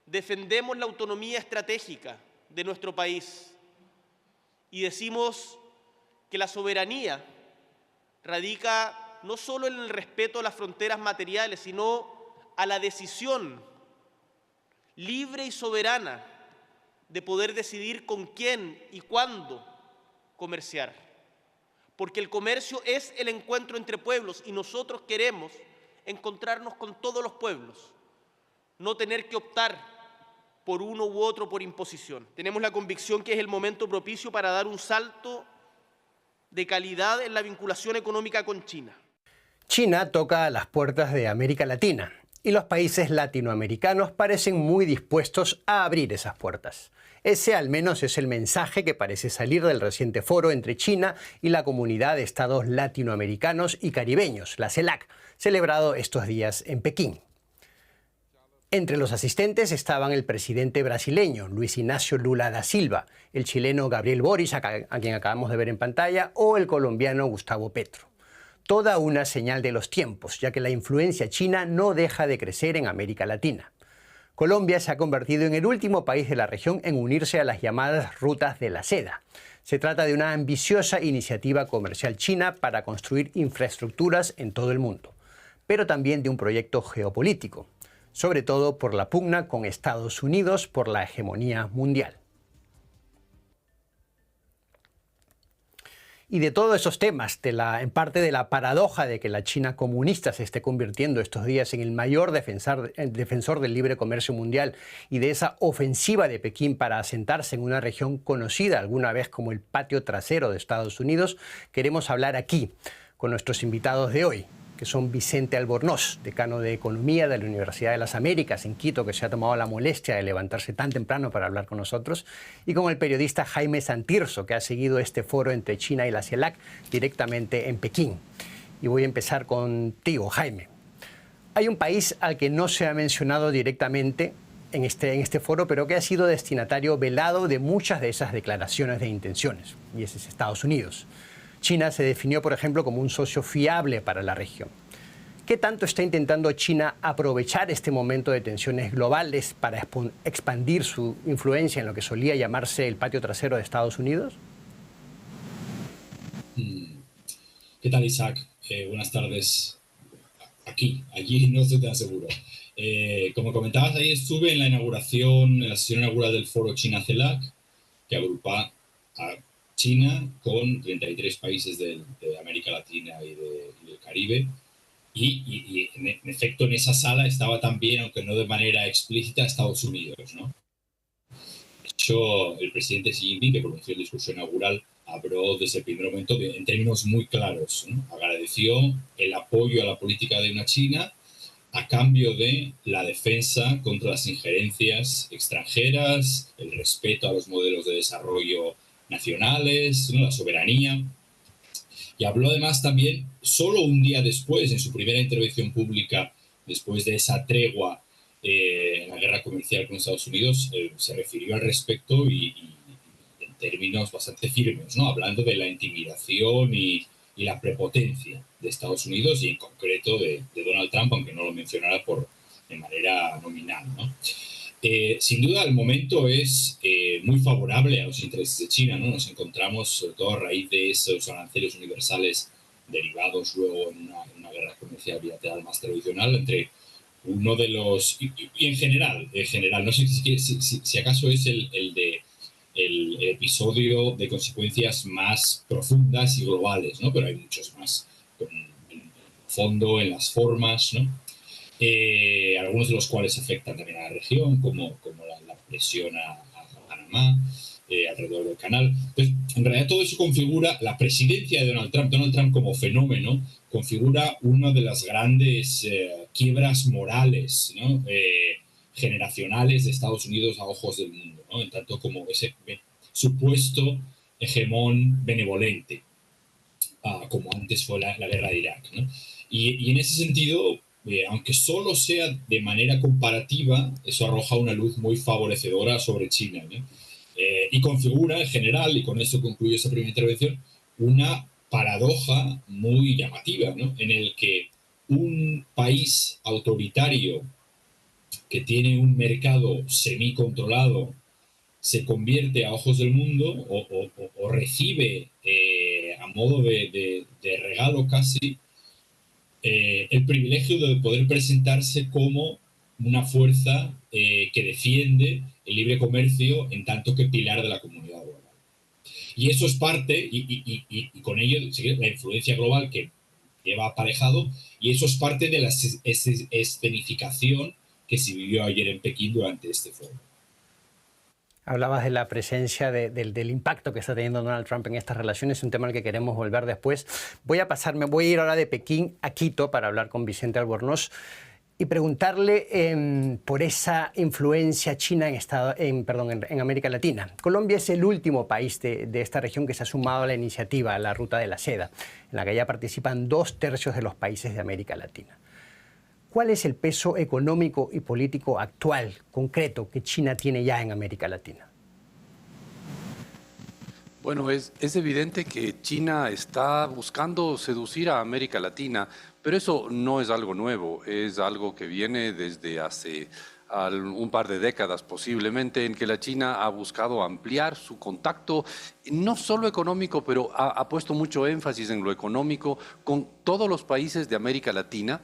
defendemos la autonomía estratégica de nuestro país y decimos que la soberanía radica no solo en el respeto a las fronteras materiales, sino a la decisión libre y soberana de poder decidir con quién y cuándo comerciar. Porque el comercio es el encuentro entre pueblos y nosotros queremos encontrarnos con todos los pueblos, no tener que optar por uno u otro por imposición. Tenemos la convicción que es el momento propicio para dar un salto de calidad en la vinculación económica con China. China toca a las puertas de América Latina y los países latinoamericanos parecen muy dispuestos a abrir esas puertas. Ese al menos es el mensaje que parece salir del reciente foro entre China y la Comunidad de Estados Latinoamericanos y Caribeños, la CELAC, celebrado estos días en Pekín. Entre los asistentes estaban el presidente brasileño Luis Ignacio Lula da Silva, el chileno Gabriel Boric, a quien acabamos de ver en pantalla, o el colombiano Gustavo Petro. Toda una señal de los tiempos, ya que la influencia china no deja de crecer en América Latina. Colombia se ha convertido en el último país de la región en unirse a las llamadas rutas de la seda. Se trata de una ambiciosa iniciativa comercial china para construir infraestructuras en todo el mundo, pero también de un proyecto geopolítico, sobre todo por la pugna con Estados Unidos por la hegemonía mundial. Y de todos esos temas, en parte de la paradoja de que la China comunista se esté convirtiendo estos días en el mayor defensor del libre comercio mundial y de esa ofensiva de Pekín para asentarse en una región conocida alguna vez como el patio trasero de Estados Unidos, queremos hablar aquí con nuestros invitados de hoy, que son Vicente Albornoz, decano de Economía de la Universidad de las Américas en Quito, que se ha tomado la molestia de levantarse tan temprano para hablar con nosotros, y con el periodista Jaime Santirso, que ha seguido este foro entre China y la CELAC directamente en Pekín. Y voy a empezar contigo, Jaime. Hay un país al que no se ha mencionado directamente en este foro, pero que ha sido destinatario velado de muchas de esas declaraciones de intenciones, y ese es Estados Unidos. China se definió, por ejemplo, como un socio fiable para la región. ¿Qué tanto está intentando China aprovechar este momento de tensiones globales para expandir su influencia en lo que solía llamarse el patio trasero de Estados Unidos? ¿Qué tal, Isaac? Buenas tardes. Allí no estoy tan seguro. Como comentabas, ahí estuve en la sesión inaugural del foro China-CELAC, que agrupa a China con 33 países de América Latina y del Caribe. Y en efecto, en esa sala estaba también, aunque no de manera explícita, Estados Unidos, ¿no? De hecho, el presidente Xi Jinping, que pronunció el discurso inaugural, habló desde el primer momento en términos muy claros, ¿no? Agradeció el apoyo a la política de una China a cambio de la defensa contra las injerencias extranjeras, el respeto a los modelos de desarrollo nacionales, ¿no? La soberanía. Y habló además también, solo un día después, en su primera intervención pública, después de esa tregua en la guerra comercial con Estados Unidos, se refirió al respecto y en términos bastante firmes, ¿no? Hablando de la intimidación y la prepotencia de Estados Unidos y en concreto de Donald Trump, aunque no lo mencionara de manera nominal, ¿no? Sin duda, el momento es muy favorable a los intereses de China, ¿no? Nos encontramos, sobre todo a raíz de esos aranceles universales derivados luego en una guerra comercial bilateral más tradicional entre uno de los... Y en general, no sé si acaso es el episodio de consecuencias más profundas y globales, ¿no? Pero hay muchos más en el fondo, en las formas, ¿no? Algunos de los cuales afectan también a la región, como la presión a Panamá, alrededor del canal. Entonces, en realidad todo eso configura la presidencia de Donald Trump como fenómeno, configura una de las grandes quiebras morales, ¿no? Generacionales de Estados Unidos a ojos del mundo, ¿no? En tanto como ese supuesto hegemón benevolente, como antes fue la guerra de Irak, ¿no? Y en ese sentido, aunque solo sea de manera comparativa, eso arroja una luz muy favorecedora sobre China, ¿no? Y configura en general, y con esto concluyo esa primera intervención, una paradoja muy llamativa, ¿no? En el que un país autoritario que tiene un mercado semicontrolado se convierte a ojos del mundo o recibe a modo de regalo casi el privilegio de poder presentarse como una fuerza que defiende el libre comercio en tanto que pilar de la comunidad global. Y eso es parte, y con ello la influencia global que lleva aparejado, y eso es parte de la escenificación que se vivió ayer en Pekín durante este foro. Hablabas de la presencia del impacto que está teniendo Donald Trump en estas relaciones, un tema al que queremos volver después. Voy a ir ahora de Pekín a Quito para hablar con Vicente Albornoz y preguntarle por esa influencia china en América Latina. Colombia es el último país de esta región que se ha sumado a la iniciativa, a la Ruta de la Seda, en la que ya participan 2/3 de los países de América Latina. ¿Cuál es el peso económico y político actual, concreto, que China tiene ya en América Latina? Bueno, es evidente que China está buscando seducir a América Latina, pero eso no es algo nuevo, es algo que viene desde hace un par de décadas posiblemente, en que la China ha buscado ampliar su contacto, no solo económico, pero ha puesto mucho énfasis en lo económico con todos los países de América Latina.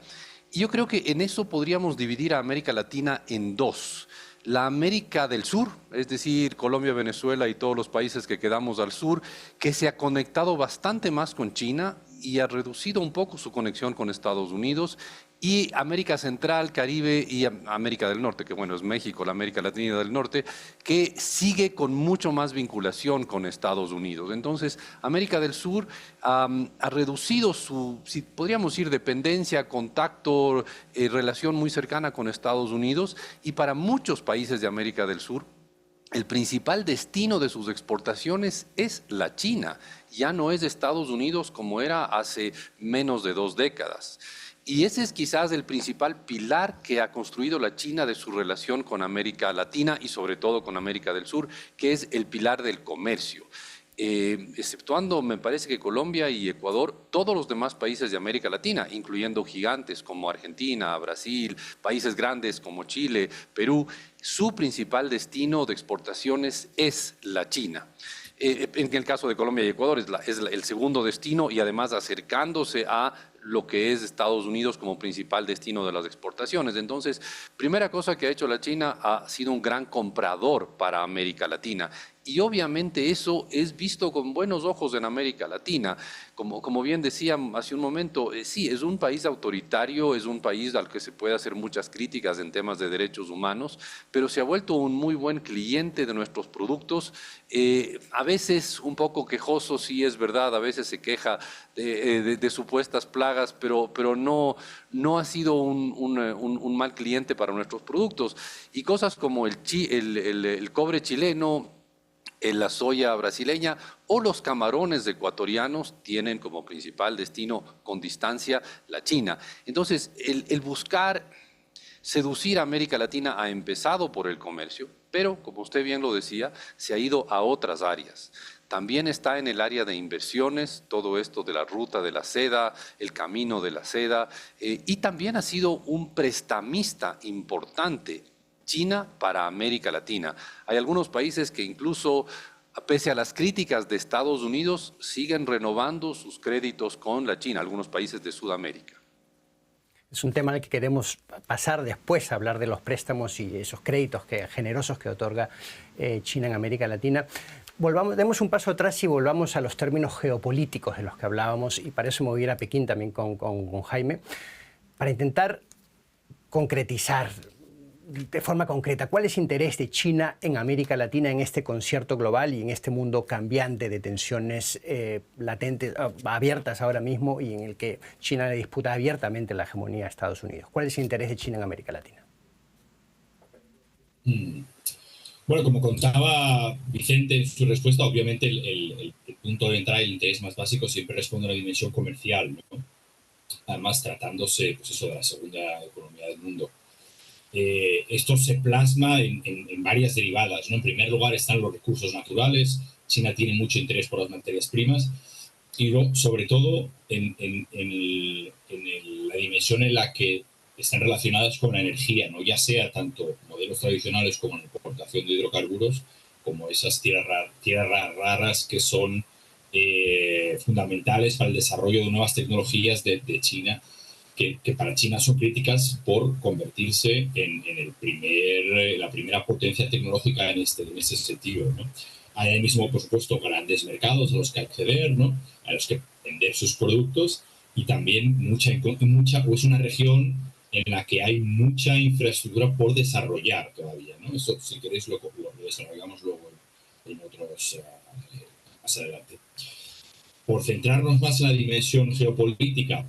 Y yo creo que en eso podríamos dividir a América Latina en dos. La América del Sur, es decir, Colombia, Venezuela y todos los países que quedamos al sur, que se ha conectado bastante más con China y ha reducido un poco su conexión con Estados Unidos, y América Central, Caribe y América del Norte, que bueno, es México, la América Latina del Norte, que sigue con mucho más vinculación con Estados Unidos. Entonces, América del Sur ha reducido su, si podríamos decir, dependencia, contacto, relación muy cercana con Estados Unidos, y para muchos países de América del Sur, el principal destino de sus exportaciones es la China. Ya no es Estados Unidos como era hace menos de 2 décadas. Y ese es quizás el principal pilar que ha construido la China de su relación con América Latina y sobre todo con América del Sur, que es el pilar del comercio. Exceptuando, me parece que Colombia y Ecuador, todos los demás países de América Latina, incluyendo gigantes como Argentina, Brasil, países grandes como Chile, Perú, su principal destino de exportaciones es la China. En el caso de Colombia y Ecuador es el segundo destino, y además acercándose a lo que es Estados Unidos como principal destino de las exportaciones. Entonces, primera cosa que ha hecho la China, ha sido un gran comprador para América Latina. Y obviamente eso es visto con buenos ojos en América Latina. Como bien decía hace un momento, sí, es un país autoritario, es un país al que se puede hacer muchas críticas en temas de derechos humanos, pero se ha vuelto un muy buen cliente de nuestros productos. A veces un poco quejoso, sí es verdad, a veces se queja de supuestas plagas, pero no ha sido un mal cliente para nuestros productos. Y cosas como el cobre chileno, la soya brasileña o los camarones ecuatorianos tienen como principal destino con distancia la China. Entonces, el buscar seducir a América Latina ha empezado por el comercio, pero como usted bien lo decía, se ha ido a otras áreas. También está en el área de inversiones, todo esto de la ruta de la seda, el camino de la seda, y también ha sido un prestamista importante China para América Latina. Hay algunos países que incluso, pese a las críticas de Estados Unidos, siguen renovando sus créditos con la China, algunos países de Sudamérica. Es un tema al que queremos pasar después, a hablar de los préstamos y esos créditos generosos que otorga China en América Latina. Demos un paso atrás y volvamos a los términos geopolíticos de los que hablábamos, y para eso me voy a ir a Pekín también con Jaime, para intentar concretizar de forma concreta cuál es el interés de China en América Latina en este concierto global y en este mundo cambiante de tensiones latentes, abiertas ahora mismo, y en el que China le disputa abiertamente la hegemonía a Estados Unidos. ¿Cuál es el interés de China en América Latina? Bueno, como contaba Vicente en su respuesta, obviamente el punto de entrada y el interés más básico siempre responde a una dimensión comercial, ¿no? Además, tratándose pues eso, de la segunda economía del mundo. Esto se plasma en varias derivadas, ¿no? En primer lugar están los recursos naturales. China tiene mucho interés por las materias primas, y luego, sobre todo en la dimensión en la que están relacionadas con la energía, ¿no? Ya sea tanto modelos tradicionales como la importación de hidrocarburos, como esas tierras raras que son fundamentales para el desarrollo de nuevas tecnologías de China, que para China son críticas por convertirse en la primera potencia tecnológica en ese sentido, ¿no? Hay ahí mismo, por supuesto, grandes mercados a los que acceder, ¿no? A los que vender sus productos, y también es una región en la que hay mucha infraestructura por desarrollar todavía, ¿no? Eso, si queréis, lo desarrollamos luego en otros más adelante. Por centrarnos más en la dimensión geopolítica,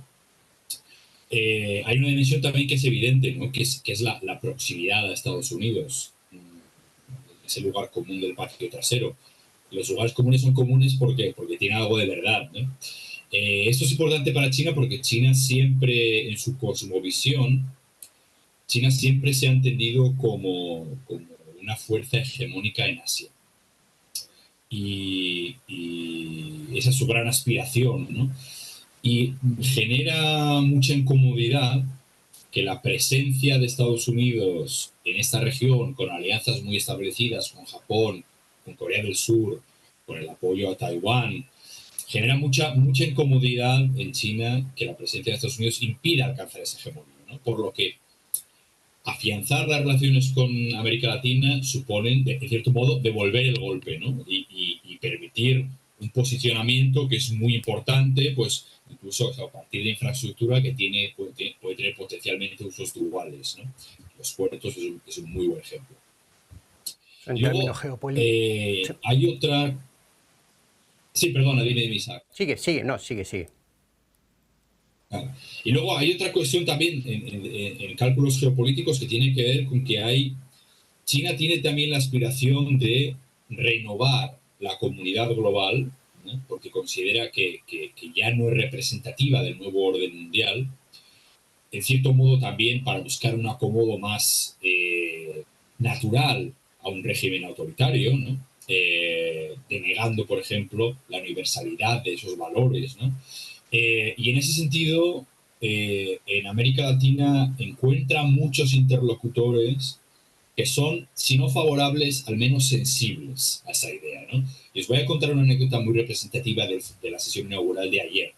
hay una dimensión también que es evidente, ¿no? que es la proximidad a Estados Unidos, ese lugar común del patio trasero. Los lugares comunes son comunes porque tienen algo de verdad, ¿no? Esto es importante para China porque China siempre, en su cosmovisión, China siempre se ha entendido como una fuerza hegemónica en Asia. Y esa es su gran aspiración, ¿no? Y genera mucha incomodidad que la presencia de Estados Unidos en esta región, con alianzas muy establecidas con Japón, con Corea del Sur, con el apoyo a Taiwán, genera mucha incomodidad en China que la presencia de Estados Unidos impida alcanzar esa hegemonía, ¿no? Por lo que afianzar las relaciones con América Latina suponen, en cierto modo, devolver el golpe, ¿no? Y permitir un posicionamiento que es muy importante, pues incluso a partir de infraestructura que puede tener potencialmente usos duales, ¿no? Los puertos es un muy buen ejemplo. En Luego, términos geopolíticos. Sí. hay otra... Sí, perdona, dime, Isaac. Sigue. Y luego hay otra cuestión también en cálculos geopolíticos que tiene que ver con que China tiene también la aspiración de renovar la comunidad global, ¿no? Porque considera que ya no es representativa del nuevo orden mundial, en cierto modo también para buscar un acomodo más natural a un régimen autoritario, ¿no? Denegando, por ejemplo, la universalidad de esos valores, ¿no? Y en ese sentido, en América Latina encuentra muchos interlocutores que son, si no favorables, al menos sensibles a esa idea, ¿no? Y os voy a contar una anécdota muy representativa de la sesión inaugural de ayer.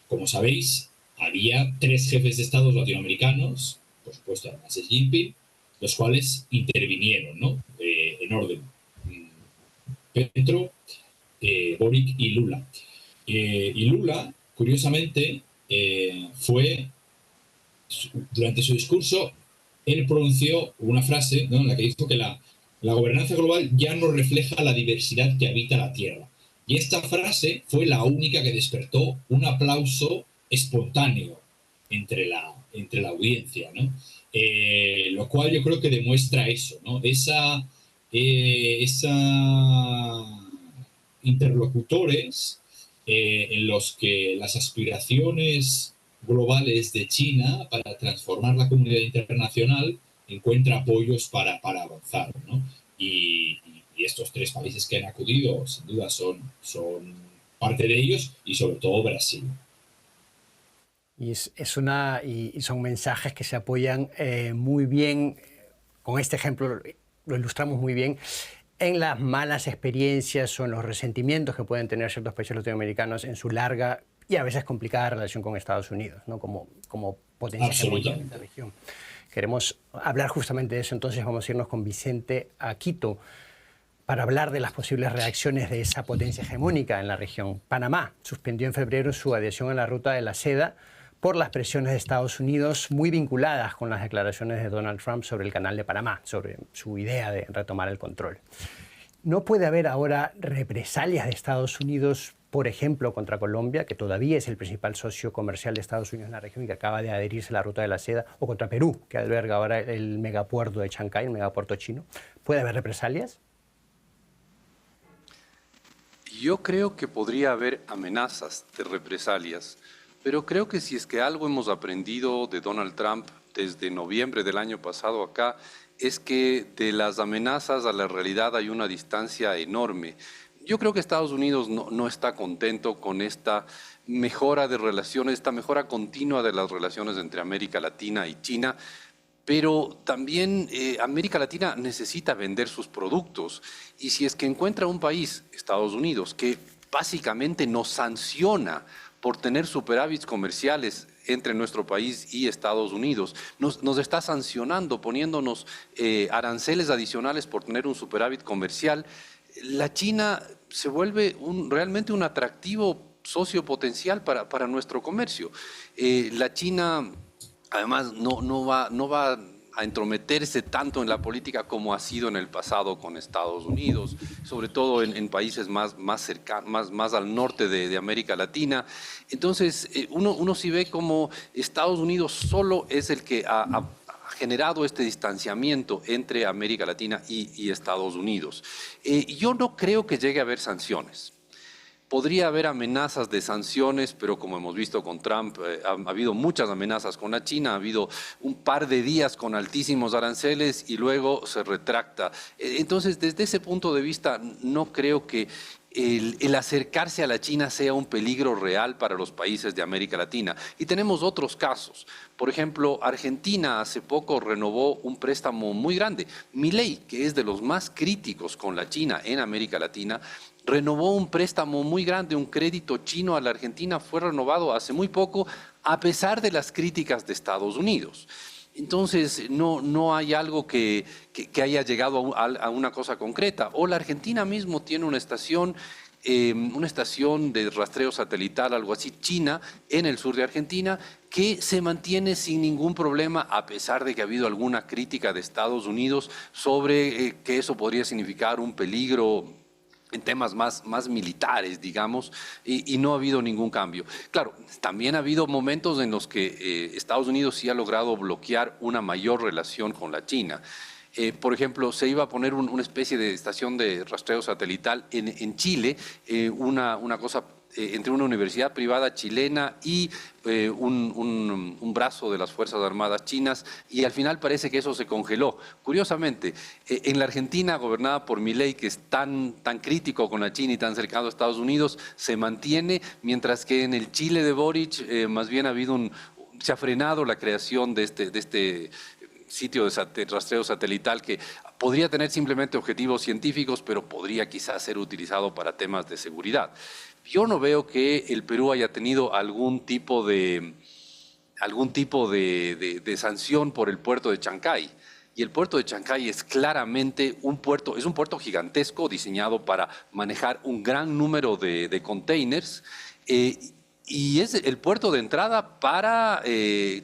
Como sabéis, había 3 jefes de Estado latinoamericanos, por supuesto, además de Xi Jinping, los cuales intervinieron, ¿no? En orden. Petro, Boric y Lula. Y Lula, curiosamente, durante su discurso, él pronunció una frase, ¿no?, en la que dijo que la gobernanza global ya no refleja la diversidad que habita la Tierra. Y esta frase fue la única que despertó un aplauso espontáneo entre la audiencia, ¿no? Lo cual yo creo que demuestra eso, ¿no? Esa interlocutores en los que las aspiraciones globales de China para transformar la comunidad internacional encuentra apoyos para avanzar, ¿no? Y estos 3 países que han acudido, sin duda, son parte de ellos, y sobre todo Brasil. Y son mensajes que se apoyan muy bien, con este ejemplo lo ilustramos muy bien, en las malas experiencias o en los resentimientos que pueden tener ciertos países latinoamericanos en su larga y a veces complicada relación con Estados Unidos, ¿no? como potencia hegemónica en esta región. Queremos hablar justamente de eso, entonces vamos a irnos con Vicente a Quito para hablar de las posibles reacciones de esa potencia hegemónica en la región. Panamá suspendió en febrero su adhesión a la Ruta de la Seda por las presiones de Estados Unidos, muy vinculadas con las declaraciones de Donald Trump sobre el Canal de Panamá, sobre su idea de retomar el control. ¿No puede haber ahora represalias de Estados Unidos, por ejemplo, contra Colombia, que todavía es el principal socio comercial de Estados Unidos en la región y que acaba de adherirse a la Ruta de la Seda, o contra Perú, que alberga ahora el megapuerto de Chancay, el megapuerto chino? ¿Puede haber represalias? Yo creo que podría haber amenazas de represalias, pero creo que si es que algo hemos aprendido de Donald Trump desde noviembre del año pasado acá, es que de las amenazas a la realidad hay una distancia enorme. Yo creo que Estados Unidos no está contento con esta mejora de relaciones, esta mejora continua de las relaciones entre América Latina y China, pero también América Latina necesita vender sus productos. Y si es que encuentra un país, Estados Unidos, que básicamente nos sanciona por tener superávits comerciales entre nuestro país y Estados Unidos, nos está sancionando, poniéndonos aranceles adicionales por tener un superávit comercial, la China se vuelve realmente un atractivo socio potencial para nuestro comercio. La China, además, no va a entrometerse tanto en la política como ha sido en el pasado con Estados Unidos, sobre todo en países más cercanos, más al norte de América Latina. Entonces, uno sí ve como Estados Unidos solo es el que ha generado este distanciamiento entre América Latina y Estados Unidos. Yo no creo que llegue a haber sanciones. Podría haber amenazas de sanciones, pero como hemos visto con Trump, ha habido muchas amenazas con la China, ha habido un par de días con altísimos aranceles y luego se retracta. Entonces, desde ese punto de vista, no creo que el acercarse a la China sea un peligro real para los países de América Latina. Y tenemos otros casos. Por ejemplo, Argentina hace poco renovó un préstamo muy grande. Milei, que es de los más críticos con la China en América Latina, renovó un préstamo muy grande, un crédito chino a la Argentina fue renovado hace muy poco, a pesar de las críticas de Estados Unidos. Entonces, no hay algo que haya llegado a una cosa concreta. O la Argentina mismo tiene una estación de rastreo satelital, algo así, china, en el sur de Argentina, que se mantiene sin ningún problema, a pesar de que ha habido alguna crítica de Estados Unidos sobre que eso podría significar un peligro en temas más militares, digamos, y no ha habido ningún cambio. Claro, también ha habido momentos en los que Estados Unidos sí ha logrado bloquear una mayor relación con la China. Por ejemplo, se iba a poner una especie de estación de rastreo satelital en Chile, una cosa entre una universidad privada chilena y un brazo de las Fuerzas Armadas chinas, y al final parece que eso se congeló. Curiosamente, en la Argentina, gobernada por Milei, que es tan crítico con la China y tan cercano a Estados Unidos, se mantiene, mientras que en el Chile de Boric más bien se ha frenado la creación de este sitio de rastreo satelital que podría tener simplemente objetivos científicos, pero podría quizás ser utilizado para temas de seguridad. Yo no veo que el Perú haya tenido algún tipo de sanción por el puerto de Chancay. Y el puerto de Chancay es claramente un puerto gigantesco diseñado para manejar un gran número de containers. Y es el puerto de entrada para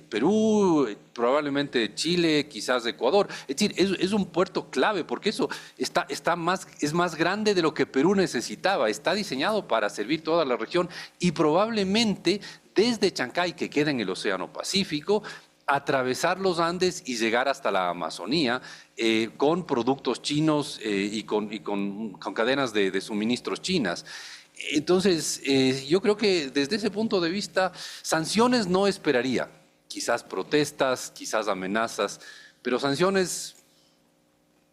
Perú, probablemente Chile, quizás Ecuador. Es decir, es un puerto clave porque eso es más grande de lo que Perú necesitaba. Está diseñado para servir toda la región y probablemente desde Chancay, que queda en el Océano Pacífico, atravesar los Andes y llegar hasta la Amazonía con productos chinos y con cadenas de suministros chinas. Entonces, yo creo que desde ese punto de vista, sanciones no esperaría. Quizás protestas, quizás amenazas, pero sanciones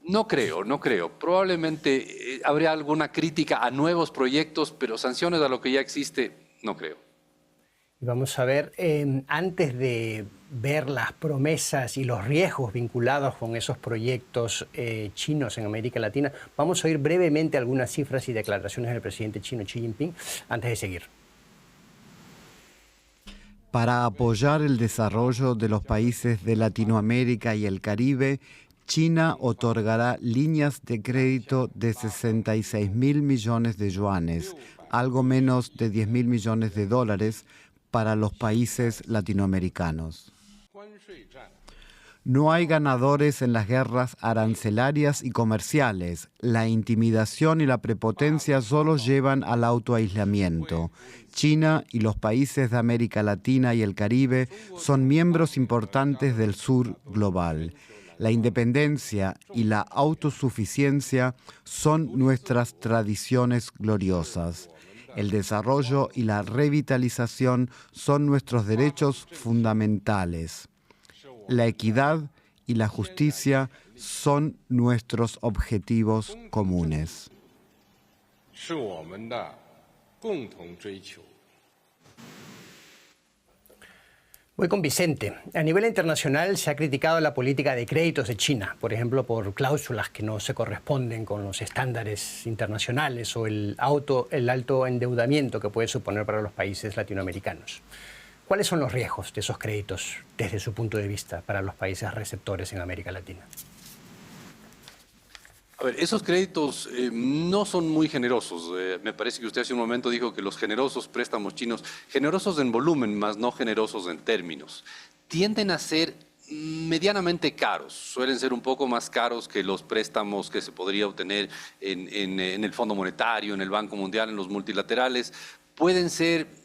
no creo. Probablemente habría alguna crítica a nuevos proyectos, pero sanciones a lo que ya existe, no creo. Vamos a ver, antes de ver las promesas y los riesgos vinculados con esos proyectos chinos en América Latina, vamos a oír brevemente algunas cifras y declaraciones del presidente chino Xi Jinping antes de seguir. Para apoyar el desarrollo de los países de Latinoamérica y el Caribe, China otorgará líneas de crédito de 66.000 millones de yuanes, algo menos de 10.000 millones de dólares, para los países latinoamericanos. No hay ganadores en las guerras arancelarias y comerciales. La intimidación y la prepotencia solo llevan al autoaislamiento. China y los países de América Latina y el Caribe son miembros importantes del sur global. La independencia y la autosuficiencia son nuestras tradiciones gloriosas. El desarrollo y la revitalización son nuestros derechos fundamentales. La equidad y la justicia son nuestros objetivos comunes. Voy con Vicente. A nivel internacional se ha criticado la política de créditos de China, por ejemplo, por cláusulas que no se corresponden con los estándares internacionales o el alto endeudamiento que puede suponer para los países latinoamericanos. ¿Cuáles son los riesgos de esos créditos desde su punto de vista para los países receptores en América Latina? A ver, esos créditos no son muy generosos. Me parece que usted hace un momento dijo que los generosos préstamos chinos, generosos en volumen, más no generosos en términos, tienden a ser medianamente caros. Suelen ser un poco más caros que los préstamos que se podría obtener en el Fondo Monetario, en el Banco Mundial, en los multilaterales. Pueden ser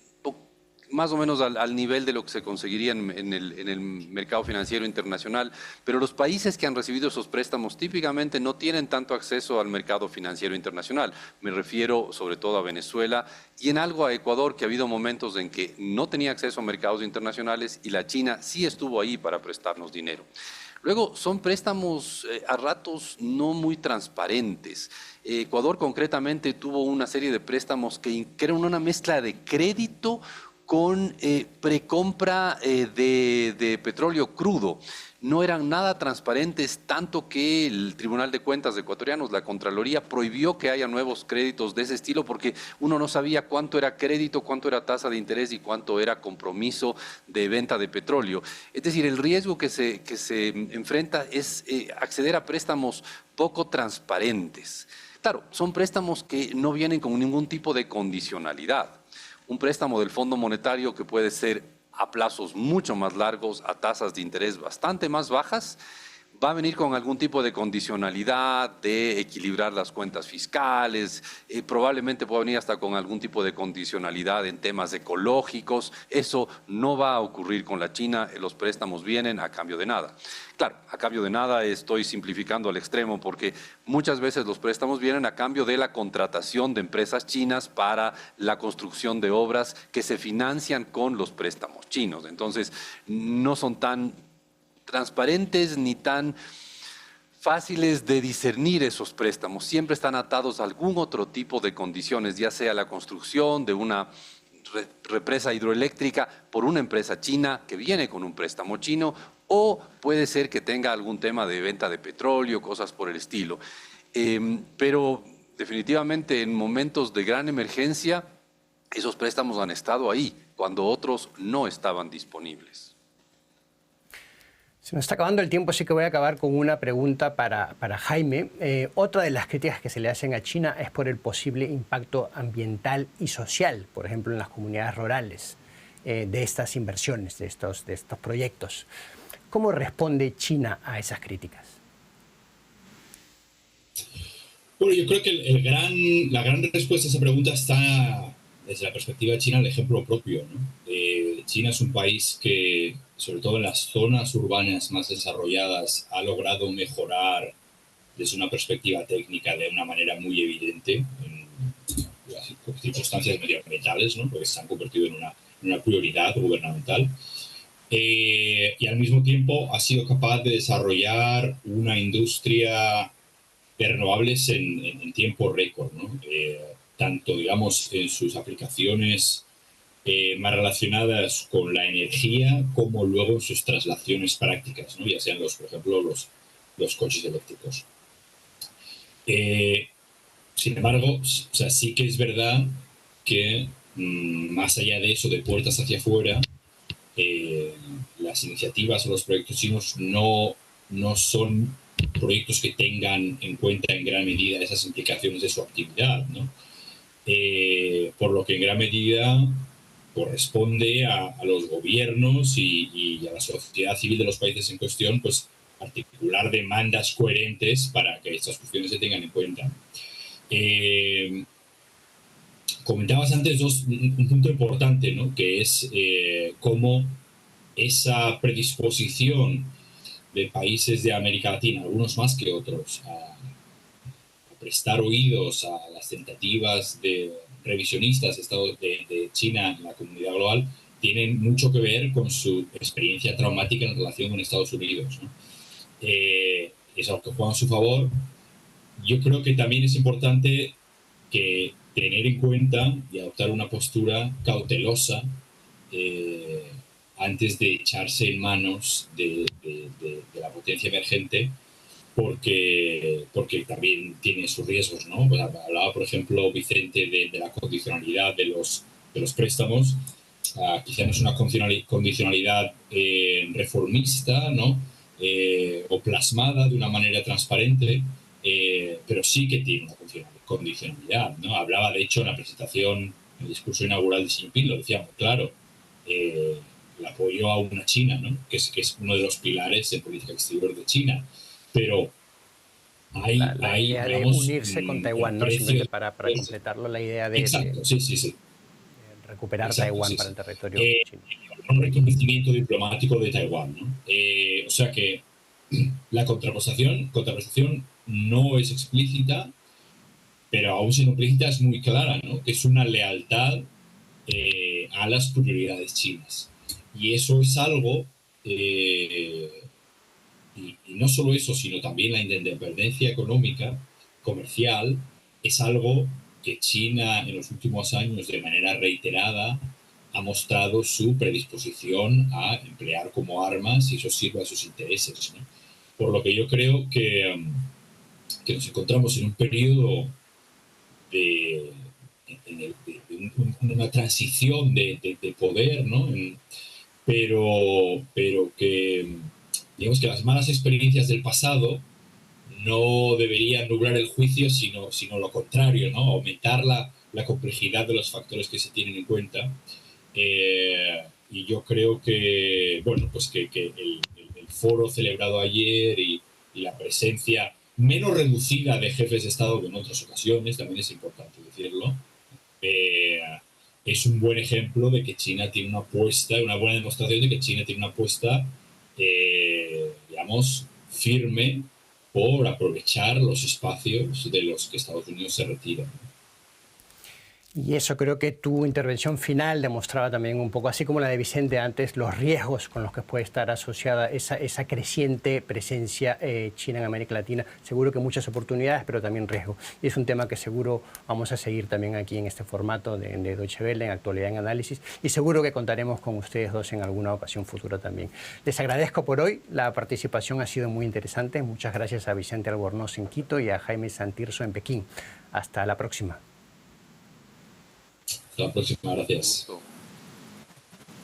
más o menos al nivel de lo que se conseguiría en el mercado financiero internacional, pero los países que han recibido esos préstamos típicamente no tienen tanto acceso al mercado financiero internacional. Me refiero sobre todo a Venezuela y en algo a Ecuador, que ha habido momentos en que no tenía acceso a mercados internacionales y la China sí estuvo ahí para prestarnos dinero. Luego, son préstamos a ratos no muy transparentes. Ecuador concretamente tuvo una serie de préstamos que eran una mezcla de crédito con precompra de petróleo crudo. No eran nada transparentes, tanto que el Tribunal de Cuentas ecuatorianos, la Contraloría, prohibió que haya nuevos créditos de ese estilo porque uno no sabía cuánto era crédito, cuánto era tasa de interés y cuánto era compromiso de venta de petróleo. Es decir, el riesgo que se enfrenta es acceder a préstamos poco transparentes. Claro, son préstamos que no vienen con ningún tipo de condicionalidad. Un préstamo del Fondo Monetario que puede ser a plazos mucho más largos, a tasas de interés bastante más bajas, va a venir con algún tipo de condicionalidad, de equilibrar las cuentas fiscales, probablemente pueda venir hasta con algún tipo de condicionalidad en temas ecológicos. Eso no va a ocurrir con la China, los préstamos vienen a cambio de nada. Claro, a cambio de nada estoy simplificando al extremo porque muchas veces los préstamos vienen a cambio de la contratación de empresas chinas para la construcción de obras que se financian con los préstamos chinos. Entonces, no son tan transparentes ni tan fáciles de discernir esos préstamos. Siempre están atados a algún otro tipo de condiciones, ya sea la construcción de una represa hidroeléctrica por una empresa china que viene con un préstamo chino, o puede ser que tenga algún tema de venta de petróleo, cosas por el estilo. Pero definitivamente en momentos de gran emergencia, esos préstamos han estado ahí, cuando otros no estaban disponibles. Se nos está acabando el tiempo, así que voy a acabar con una pregunta para Jaime. Otra de las críticas que se le hacen a China es por el posible impacto ambiental y social, por ejemplo, en las comunidades rurales, de estas inversiones, de estos proyectos. ¿Cómo responde China a esas críticas? Bueno, yo creo que la gran respuesta a esa pregunta está desde la perspectiva de China, el ejemplo propio, ¿no? China es un país que, sobre todo en las zonas urbanas más desarrolladas, ha logrado mejorar desde una perspectiva técnica de una manera muy evidente en las circunstancias medioambientales, ¿no? Porque se han convertido en una prioridad gubernamental. Y al mismo tiempo ha sido capaz de desarrollar una industria de renovables en tiempo récord, ¿no? Tanto, digamos, en sus aplicaciones más relacionadas con la energía, como luego en sus traslaciones prácticas, ¿no? Ya sean, por ejemplo, los coches eléctricos. Sin embargo, o sea, sí que es verdad que más allá de eso, de puertas hacia afuera, las iniciativas o los proyectos chinos no son proyectos que tengan en cuenta en gran medida esas implicaciones de su actividad, ¿no? Por lo que en gran medida corresponde a los gobiernos y a la sociedad civil de los países en cuestión, pues articular demandas coherentes para que estas cuestiones se tengan en cuenta. Comentabas antes un punto importante, ¿no? Que es cómo esa predisposición de países de América Latina, algunos más que otros, a prestar oídos a las tentativas revisionistas de China en la comunidad global, tienen mucho que ver con su experiencia traumática en relación con Estados Unidos, ¿no? Es algo que juega a su favor. Yo creo que también es importante que tener en cuenta y adoptar una postura cautelosa antes de echarse en manos de la potencia emergente, porque también tiene sus riesgos, ¿no? Pues hablaba, por ejemplo, Vicente de la condicionalidad de los préstamos. Quizá no es una condicionalidad reformista, ¿no? O plasmada de una manera transparente, pero sí que tiene una condicionalidad, ¿no? Hablaba, de hecho, en la presentación, en el discurso inaugural de Xi Jinping, lo decía muy claro, el apoyo a una China, ¿no? que es uno de los pilares de política exterior de China, pero la idea de unirse con Taiwán, ¿no? Simplemente para completarlo, la idea de, exacto, sí. recuperar Exacto, Taiwán para el territorio chino. Un reconocimiento diplomático de Taiwán, ¿no? O sea que la contraposición no es explícita, pero aún siendo implícita es muy clara, ¿no? Que es una lealtad a las prioridades chinas. Y eso es algo, y no solo eso, sino también la independencia económica, comercial, es algo que China en los últimos años de manera reiterada ha mostrado su predisposición a emplear como armas y eso sirve a sus intereses, ¿no? Por lo que yo creo que nos encontramos en un periodo de una transición de poder, ¿no? Pero que, digamos que las malas experiencias del pasado no deberían nublar el juicio, sino lo contrario, ¿no? Aumentar la complejidad de los factores que se tienen en cuenta. Y yo creo que, bueno, pues que el foro celebrado ayer y la presencia menos reducida de jefes de Estado que en otras ocasiones, también es importante decirlo, es un buen ejemplo de que China tiene una apuesta, una buena demostración de que China tiene una apuesta, digamos, firme por aprovechar los espacios de los que Estados Unidos se retira. Y eso creo que tu intervención final demostraba también un poco, así como la de Vicente antes, los riesgos con los que puede estar asociada esa creciente presencia china en América Latina. Seguro que muchas oportunidades, pero también riesgos. Y es un tema que seguro vamos a seguir también aquí en este formato de Deutsche Welle, en Actualidad en Análisis. Y seguro que contaremos con ustedes dos en alguna ocasión futura también. Les agradezco por hoy. La participación ha sido muy interesante. Muchas gracias a Vicente Albornoz en Quito y a Jaime Santirso en Pekín. Hasta la próxima. Hasta la próxima, gracias.